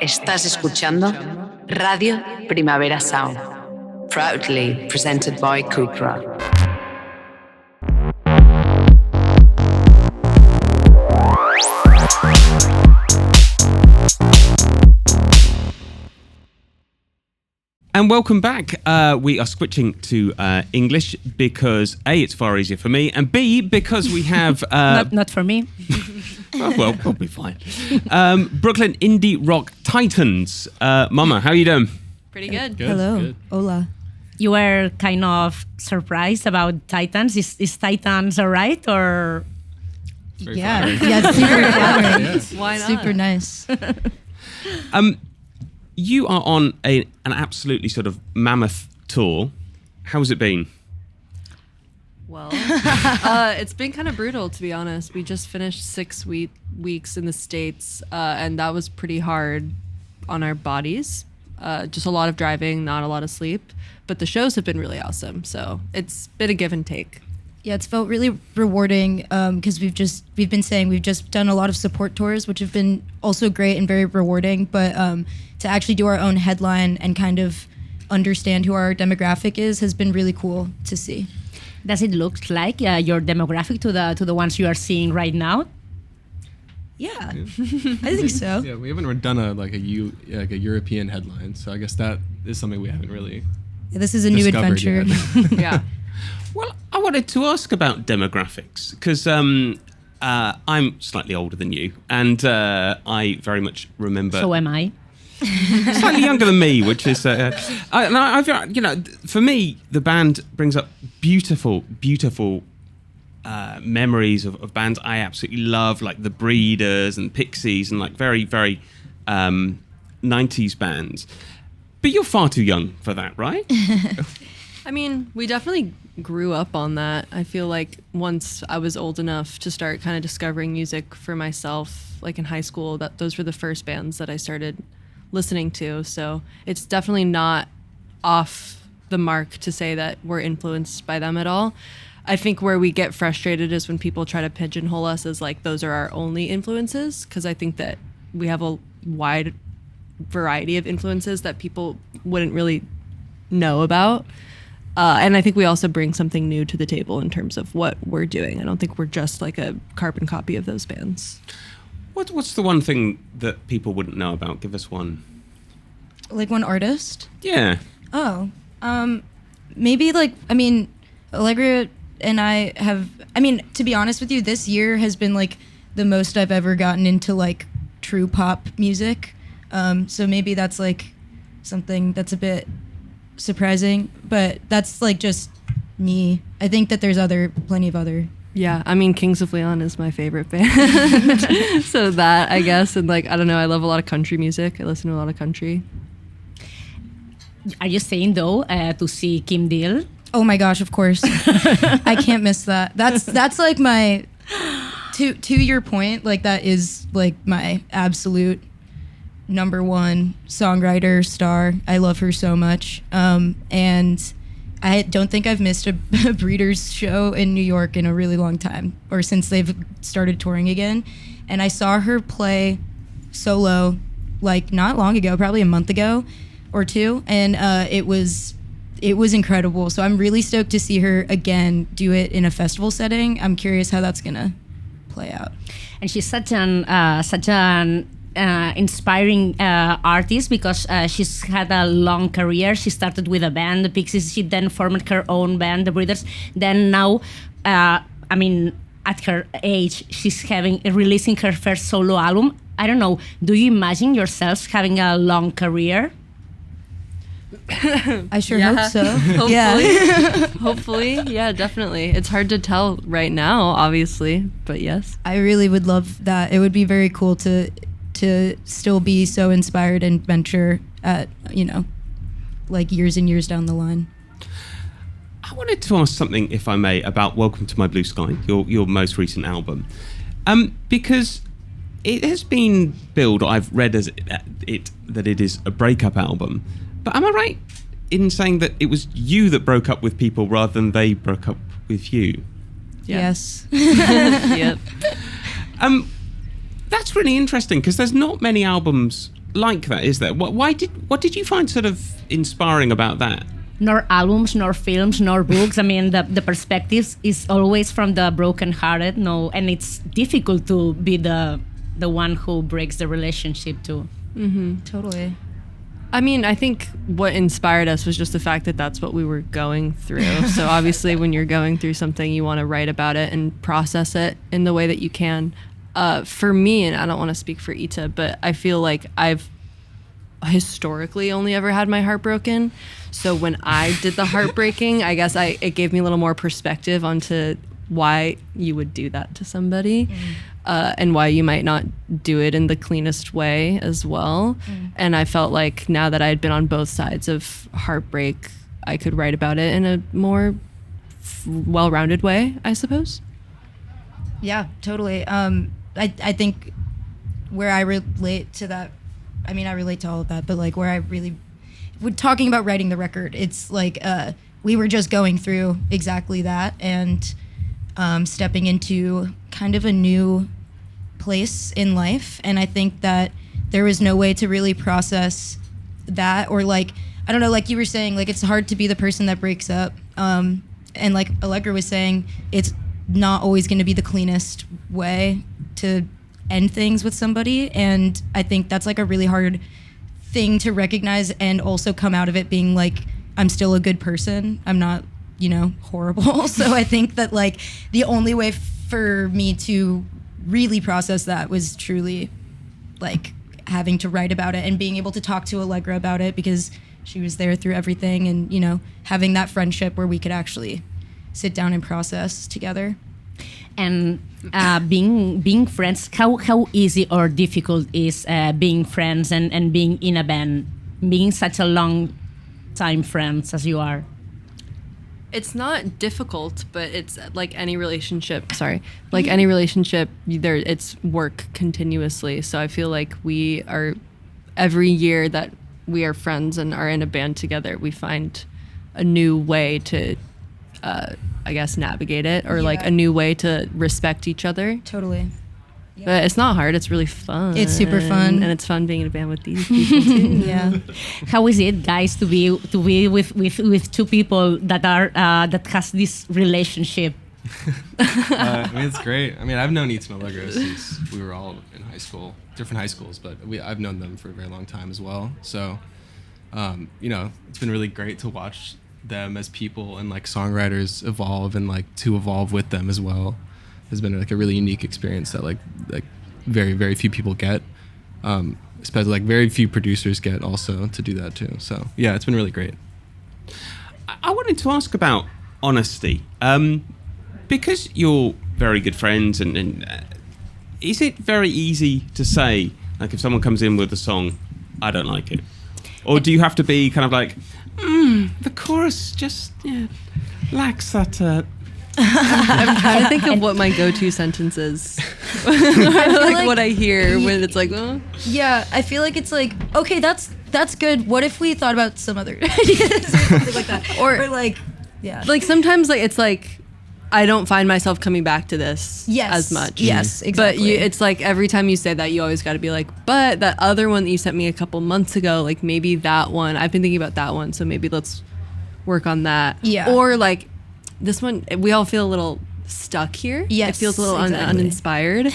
Estás escuchando Radio Primavera Sound, proudly presented by Cupra. And welcome back. We are switching to English because A, it's far easier for me, and B, because we have... not for me. well, we'll be fine. Brooklyn Indie Rock Titans. Momma, how are you doing? Pretty good. Hello. Good. Hola. You were kind of surprised about Titans. Is Titans all right, or...? Yeah, super flattering. Yes. Why not? Super nice. You are on an absolutely sort of mammoth tour. How's it been? Well, it's been kind of brutal, to be honest. We just finished 6 weeks in the States, and that was pretty hard on our bodies. Just a lot of driving, not a lot of sleep. But the shows have been really awesome, so it's been a give and take. Yeah, it's felt really rewarding because we've been saying we've just done a lot of support tours, which have been also great and very rewarding. But to actually do our own headline and kind of understand who our demographic is has been really cool to see. Does it look like your demographic to the ones you are seeing right now? Yeah, I think so. Yeah, we haven't done a European headline, so I guess that is something we haven't really. Yeah, this is a new adventure. Yeah. Well, I wanted to ask about demographics because I'm slightly older than you, and I very much remember. So am I. Slightly younger than me, which is, for me, the band brings up beautiful memories of bands I absolutely love, like the Breeders and Pixies, and like very, very 90s bands. But you're far too young for that, right? I mean, we definitely grew up on that. I feel like once I was old enough to start kind of discovering music for myself, like in high school, those were the first bands that I started listening to. So it's definitely not off the mark to say that we're influenced by them at all. I think where we get frustrated is when people try to pigeonhole us as like those are our only influences, because I think that we have a wide variety of influences that people wouldn't really know about. And I think we also bring something new to the table in terms of what we're doing. I don't think we're just like a carbon copy of those bands. What's the one thing that people wouldn't know about? Give us one. Like one artist? Yeah. Oh, maybe Allegra and I have, to be honest with you, this year has been like the most I've ever gotten into like true pop music. So maybe that's like something that's a bit surprising, but that's like just me. I think that there's plenty of other. Yeah, I mean, Kings of Leon is my favorite band. So that, I guess, and like, I don't know, I love a lot of country music. I listen to a lot of country. Are you saying though to see Kim Deal? Oh my gosh, of course. I can't miss that. That's like my to your point, like that is like my absolute number one songwriter star. I love her so much. And I don't think I've missed a Breeders show in New York in a really long time, or since they've started touring again. And I saw her play solo like not long ago, probably a month ago or two, and it was incredible. So I'm really stoked to see her again do it in a festival setting. I'm curious how that's gonna play out. And she's such an inspiring artist because she's had a long career. She started with a band, the Pixies. She then formed her own band, the Breeders. Then now, at her age, she's releasing her first solo album. I don't know. Do you imagine yourself having a long career? I sure hope so. Hopefully. Yeah. Hopefully. Yeah, definitely. It's hard to tell right now, obviously, but yes. I really would love that. It would be very cool to still be so inspired and venture at, like years and years down the line. I wanted to ask something, if I may, about Welcome to My Blue Sky, your most recent album. Because it has been billed, I've read that it is a breakup album. But am I right in saying that it was you that broke up with people rather than they broke up with you? Yeah. Yes. Yep. That's really interesting because there's not many albums like that, is there? What did you find sort of inspiring about that? Nor albums, nor films, nor books. I mean, the perspectives is always from the broken-hearted. No, and it's difficult to be the one who breaks the relationship too. Totally. I mean, I think what inspired us was just the fact that that's what we were going through. So obviously when you're going through something, you want to write about it and process it in the way that you can. For me, and I don't want to speak for Ita, but I feel like I've historically only ever had my heart broken. So when I did the heartbreaking, I guess it gave me a little more perspective onto why you would do that to somebody. And why you might not do it in the cleanest way as well. And I felt like now that I had been on both sides of heartbreak, I could write about it in a more well-rounded way, I suppose. Yeah, totally. I think where I relate to that, I mean, I relate to all of that, but like where I really, when talking about writing the record, it's like we were just going through exactly that and stepping into kind of a new place in life. And I think that there was no way to really process that, or like, I don't know, like you were saying, like it's hard to be the person that breaks up. And like Allegra was saying, it's not always going to be the cleanest way to end things with somebody. And I think that's like a really hard thing to recognize and also come out of it being like, I'm still a good person. I'm not, horrible. So I think that like the only way for me to really process that was truly like having to write about it and being able to talk to Allegra about it because she was there through everything, and having that friendship where we could actually sit down and process together. And being friends, how easy or difficult is being friends and being in a band, being such a long time friends as you are? It's not difficult, but it's like any relationship. Like any relationship, it's work continuously. So I feel like we are, every year that we are friends and are in a band together, we find a new way to, I guess, navigate it, or like a new way to respect each other. Totally. But it's not hard. It's really fun. It's super fun, and it's fun being in a band with these people too. Yeah. How is it, guys, to be with two people that are that has this relationship? I mean, it's great. I mean, I've known Ita and Allegra since we were all in high school, different high schools, but I've known them for a very long time as well. So, it's been really great to watch them as people and like songwriters evolve, and like to evolve with them as well has been like a really unique experience that like very, very few people get, especially like very few producers get also to do that too. So yeah, it's been really great. I wanted to ask about honesty, because you're very good friends, and is it very easy to say, like, if someone comes in with a song, I don't like it, or do you have to be kind of like, the chorus just lacks that? I'm trying to think of what my go-to sentence is. like what I hear when it's like, oh. Yeah, I feel like it's like, okay, that's good. What if we thought about some other ideas or something like that? Or like, yeah. Like sometimes like it's like, I don't find myself coming back to this as much. Yes, exactly. But it's like every time you say that, you always got to be like, but that other one that you sent me a couple months ago, like maybe that one, I've been thinking about that one, so maybe let's work on that. Yeah. Or like this one, we all feel a little stuck here. Yes, it feels a little exactly. uninspired.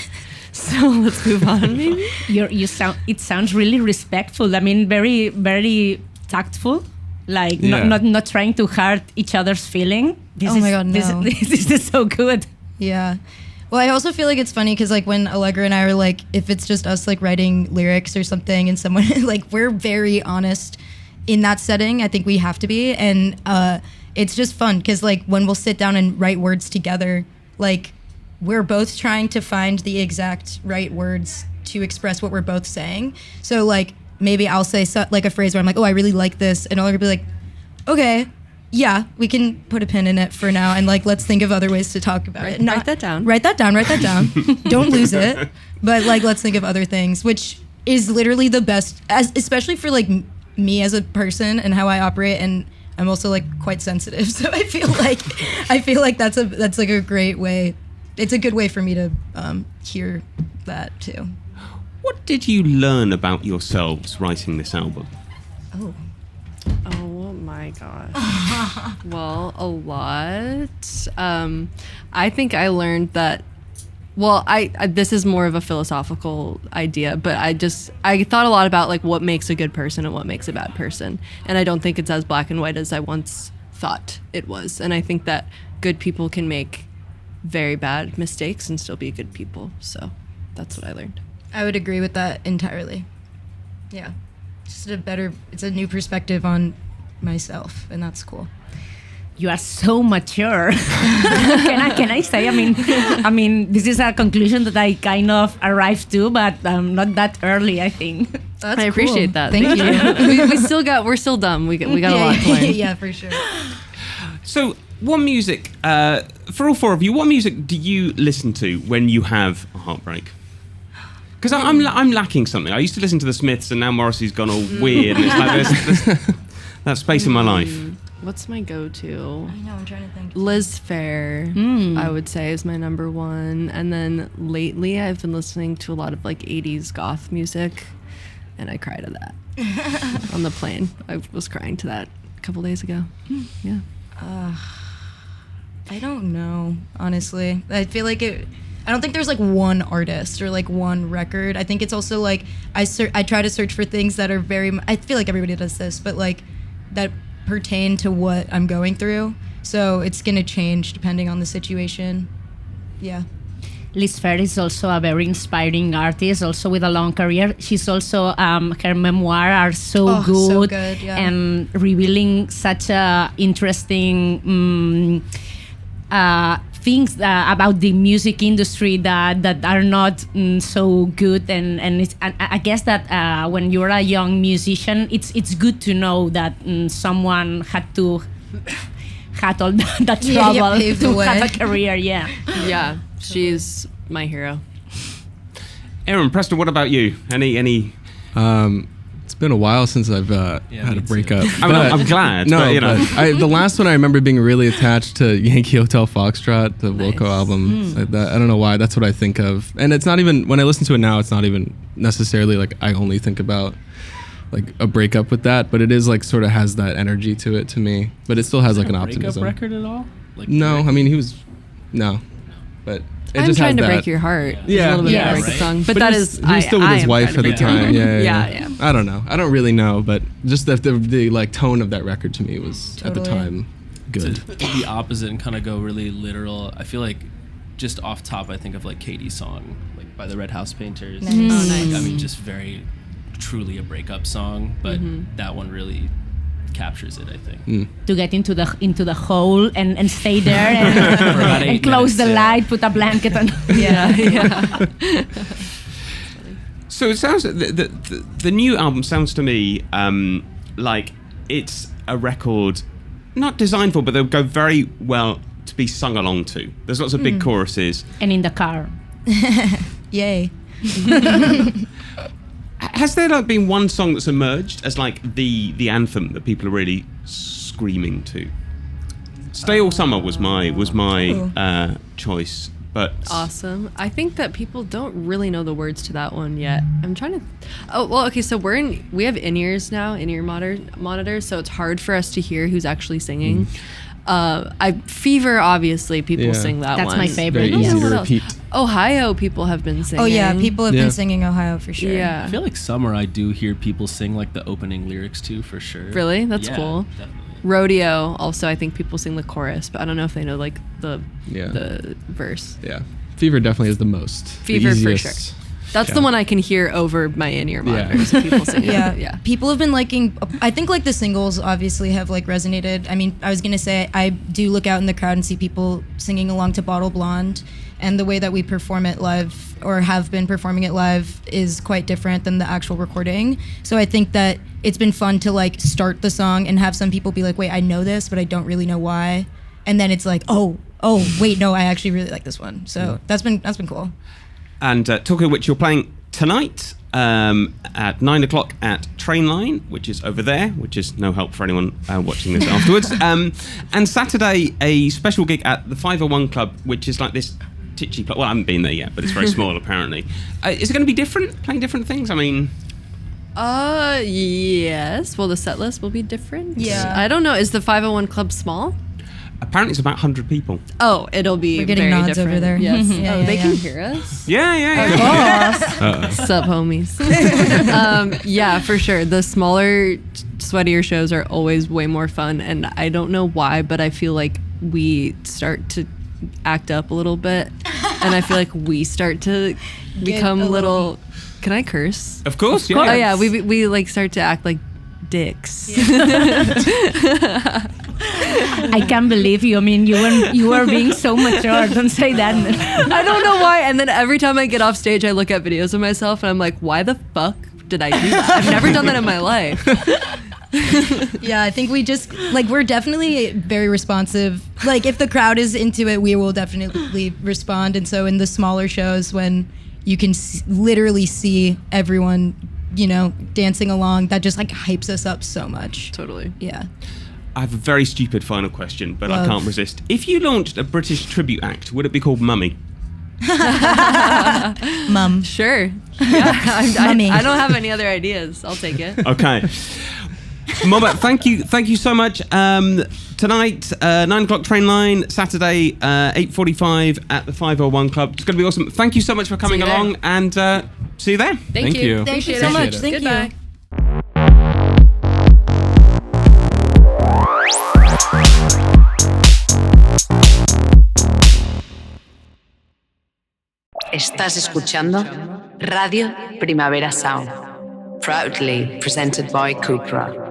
So let's move on, maybe. It sounds really respectful. I mean, very, very tactful. Like not trying to hurt each other's feeling. My God, no. This is so good. Yeah. Well, I also feel like it's funny because like when Allegra and I are like, if it's just us like writing lyrics or something, and someone like we're very honest in that setting. I think we have to be, and it's just fun because like when we'll sit down and write words together, like we're both trying to find the exact right words to express what we're both saying. So like maybe I'll say like a phrase where I'm like, oh, I really like this, and Allegra will be like, okay, yeah, we can put a pin in it for now, and like let's think of other ways to talk about it. Write that down. Write that down. Don't lose it. But like let's think of other things, which is literally the best, especially for like me as a person and how I operate, and I'm also like quite sensitive, so I feel like that's like a great way. It's a good way for me to hear that too. what did you learn about yourselves writing this album? Oh my gosh. Well, a lot. I think I learned that. Well, I this is more of a philosophical idea, but I thought a lot about like what makes a good person and what makes a bad person, and I don't think it's as black and white as I once thought it was. And I think that good people can make very bad mistakes and still be good people. So that's what I learned. I would agree with that entirely. Yeah. Just it's a new perspective on myself, and that's cool. You are so mature. Can I say? I mean, this is a conclusion that I kind of arrived to, but not that early, I think. That's I appreciate that. Thank you. We're still dumb. We got a lot to learn. Yeah, for sure. So, what music, for all four of you, what music do you listen to when you have a heartbreak? Because I'm lacking something. I used to listen to the Smiths, and now Morrissey's gone all weird. And it's like there's that space in my life. What's my go-to? I know, I'm trying to think. Liz Phair, I would say, is my number one. And then lately, I've been listening to a lot of like 80s goth music, and I cry to that on the plane. I was crying to that a couple days ago. Yeah. I don't know, honestly. I feel like I don't think there's like one artist or like one record. I think it's also like I try to search for things that are I feel like everybody does this, but like that pertain to what I'm going through. So it's going to change depending on the situation. Yeah. Liz Phair is also a very inspiring artist, also with a long career. She's also, her memoir are so good, yeah. And revealing such interesting things about the music industry that are not so good. And I guess that when you're a young musician, it's good to know that someone had all that trouble to have a career. Yeah. Yeah, she's my hero. Aaron, Preston, what about you? Any? It's been a while since I've had a breakup. I'm glad. No, but, you know. the last one I remember being really attached to Yankee Hotel Foxtrot, the Wilco album. Like that. I don't know why. That's what I think of. And it's not even, when I listen to it now, it's not even necessarily like I only think about like a breakup with that, but it is like sort of has that energy to it to me. But it still has like an optimism. Breakup record at all? Like no, I mean no, but. I'm just trying to that. break your heart. Yeah, a little bit of a breakup song, but that is. He was still with his wife at the time. Yeah. I don't know. I don't really know, but just the like tone of that record to me was at the time good. To the opposite and kind of go really literal. I feel like just off top, I think of like Katie's song, like by the Red House Painters. Nice. Oh, nice. I mean, just very truly a breakup song, but that one really captures it, I think. To get into the hole and stay there and close the light, put a blanket on. Yeah. So it sounds the new album sounds to me like it's a record not designed for, but they'll go very well to be sung along to. There's lots of big choruses. And in the car. Yay. Has there like been one song that's emerged as like the anthem that people are really screaming to? Stay All Summer was my choice, but awesome. I think that people don't really know the words to that one yet. I'm trying to. Oh well, okay. So we have in-ears now, in-ear monitors, so it's hard for us to hear who's actually singing. Fever, obviously, people sing that one. That's my favorite. Very easy to repeat. Ohio, people have been singing. Oh yeah, people have been singing Ohio for sure. Yeah. I feel like Summer, I do hear people sing like the opening lyrics too, for sure. Really? That's cool. Definitely. Rodeo, also, I think people sing the chorus, but I don't know if they know like the verse. Yeah. Fever definitely is the most. Fever for sure. That's the one I can hear over my in-ear monitors. People singing. Yeah. People have been liking. I think like the singles obviously have like resonated. I mean, I was gonna say I do look out in the crowd and see people singing along to Bottle Blonde, and the way that we perform it live or have been performing it live is quite different than the actual recording. So I think that it's been fun to like start the song and have some people be like, wait, I know this, but I don't really know why, and then it's like, oh, wait, no, I actually really like this one. So that's been cool. And talking of which, you're playing tonight at 9 o'clock at Trainline, which is over there, which is no help for anyone watching this afterwards. And Saturday, a special gig at the 501 Club, which is like this titchy place. Well, I haven't been there yet, but it's very small apparently. Is it going to be different? Playing different things? I mean, yes. Well, the set list will be different. Yeah. I don't know. Is the 501 Club small? apparently it's about 100 people. Oh, it'll be We're getting very nods different. over there. Yes. Yeah, They yeah. can hear us. Yeah. Sup, homies. Yeah, for sure. The smaller, sweatier shows are always way more fun, and I don't know why, but I feel like we start to act up a little bit, and I feel like we start to become little. Can I curse? Of course, yeah. Oh yeah, we like start to act like dicks. I can't believe you. I mean, you were being so mature. Don't say that. I don't know why. And then every time I get off stage, I look at videos of myself and I'm like, why the fuck did I do that? I've never done that in my life. Yeah, I think we just, like, we're definitely very responsive. Like, if the crowd is into it, we will definitely respond. And so in the smaller shows, when you can literally see everyone, you know, dancing along, that just, like, hypes us up so much. Totally. Yeah. I have a very stupid final question, but I Love. can't resist. If you launched a British tribute act, would it be called Mummy? Mum. Sure. Yeah, Mummy. I don't have any other ideas. I'll take it. Okay. Momma, thank you so much. Tonight, 9 o'clock Trainline, Saturday, 8:45 at the 501 Club. It's going to be awesome. Thank you so much for coming See you along, and see you there. Thank you. Thank you Appreciate so it. much. Appreciate Thank Goodbye. you. Estás escuchando Radio Primavera Sound, proudly presented by Cupra.